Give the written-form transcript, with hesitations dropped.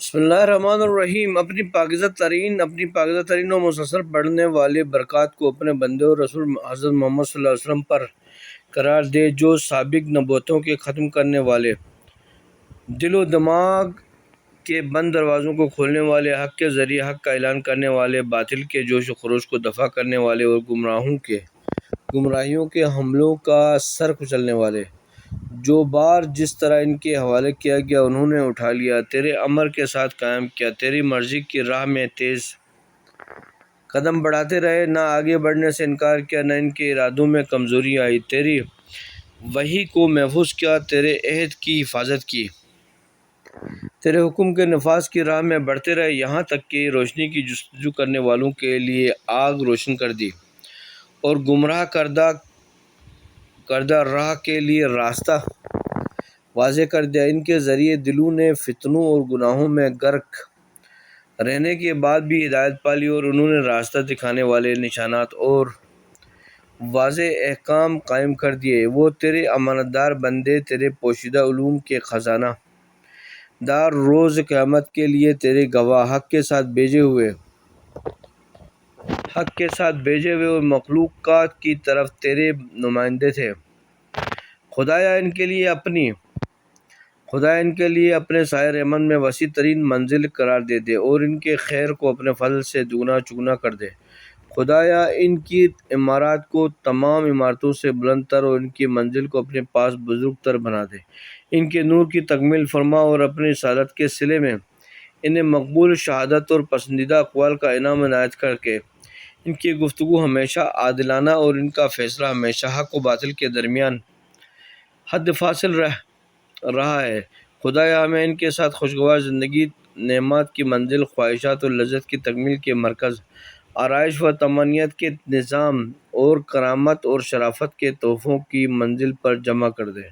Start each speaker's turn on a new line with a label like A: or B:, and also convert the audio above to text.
A: بسم اللہ الرحمن الرحیم۔ اپنی پاکیزہ ترین و مسلسل پڑھنے والے برکات کو اپنے بندے اور رسول حضرت محمد صلی اللہ علیہ وسلم پر قرار دے، جو سابق نبوتوں کے ختم کرنے والے، دل و دماغ کے بند دروازوں کو کھولنے والے، حق کے ذریعے حق کا اعلان کرنے والے، باطل کے جوش و خروش کو دفع کرنے والے اور گمراہیوں کے حملوں کا سر کچلنے والے، جو بار جس طرح ان کے حوالے کیا گیا انہوں نے اٹھا لیا، تیرے امر کے ساتھ قائم کیا، تیری مرضی کی راہ میں تیز قدم بڑھاتے رہے، نہ آگے بڑھنے سے انکار کیا، نہ ان کے ارادوں میں کمزوری آئی، تیری وحی کو محفوظ کیا، تیرے عہد کی حفاظت کی، تیرے حکم کے نفاذ کی راہ میں بڑھتے رہے، یہاں تک کہ روشنی کی جستجو کرنے والوں کے لیے آگ روشن کر دی اور گمراہ کردہ راہ کے لیے راستہ واضح کر دیا۔ ان کے ذریعے دلوں نے فتنوں اور گناہوں میں غرق رہنے کے بعد بھی ہدایت پا لی، اور انہوں نے راستہ دکھانے والے نشانات اور واضح احکام قائم کر دیے۔ وہ تیرے امانت دار بندے، تیرے پوشیدہ علوم کے خزانہ دار، روز قیامت کے لیے تیرے گواہ، حق کے ساتھ بھیجے ہوئے اور مخلوقات کی طرف تیرے نمائندے تھے۔ خدایا ان کے لیے اپنے سایہ رحمت میں وسیع ترین منزل قرار دے دے، اور ان کے خیر کو اپنے فضل سے دگنا چگنا کر دے۔ خدایا ان کی عمارات کو تمام عمارتوں سے بلند تر اور ان کی منزل کو اپنے پاس بزرگ تر بنا دے۔ ان کے نور کی تکمیل فرما اور اپنی رسالت کے صلے میں انہیں مقبول شہادت اور پسندیدہ اقوال کا انعام عنایت کر کے ان کی گفتگو ہمیشہ عادلانہ اور ان کا فیصلہ ہمیشہ حق و باطل کے درمیان حد فاصل رہا ہے۔ خدایا ہمیں ان کے ساتھ خوشگوار زندگی، نعمات کی منزل، خواہشات اور لذت کی تکمیل کے مرکز، آرائش و طمانینت کے نظام اور کرامت اور شرافت کے تحفوں کی منزل پر جمع کر دے۔